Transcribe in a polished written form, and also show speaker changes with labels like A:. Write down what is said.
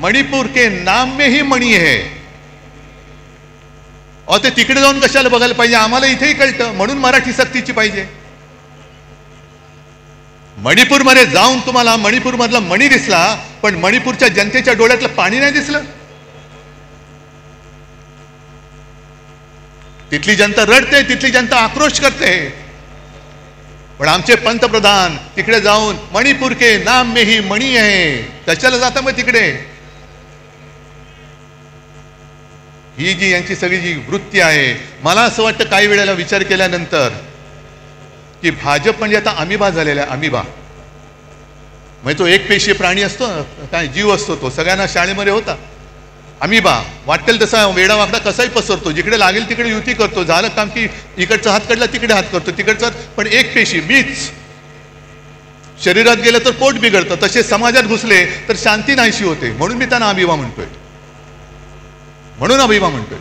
A: मणिपूर के नाम में ही मणी है. ते तिकडे जाऊन कशाला बघायला पाहिजे, आम्हाला इथेही कळतं, म्हणून मराठी सक्तीची पाहिजे. मणिपूरमध्ये जाऊन तुम्हाला मणिपूरमधला मणी दिसला, पण मणिपूरच्या जनतेच्या डोळ्यातलं पाणी नाही दिसलं. तिथली जनता रडते, तिथली जनता आक्रोश करते. पण आमचे पंतप्रधान तिकडे जाऊन मणिपूर के नाम में ही मणी आहे, कशाला जाता मग तिकडे. ही जी यांची सगळी जी वृत्ती आहे, मला असं वाटतं काही वेळेला विचार केल्यानंतर की भाजप म्हणजे आता अमिबा झालेला आहे. अमिबा म्हणजे तो एक पेशी प्राणी असतो, काय जीव असतो, तो सगळ्यांना शाळेमध्ये होता. अमिबा वाटेल तसा वेडा वाकडा कसाही पसरतो, जिकडे लागेल तिकडे युती करतो. झालं काम की इकडचा हात काढला तिकडे हात करतो, तिकडचा. पण एक पेशी मीच शरीरात गेलं तर पोट बिघडतं, तसे समाजात घुसले तर शांती नाहीशी होते. म्हणून मी त्यांना अमिबा म्हणतोय, म्हणून अभिमा म्हणतोय.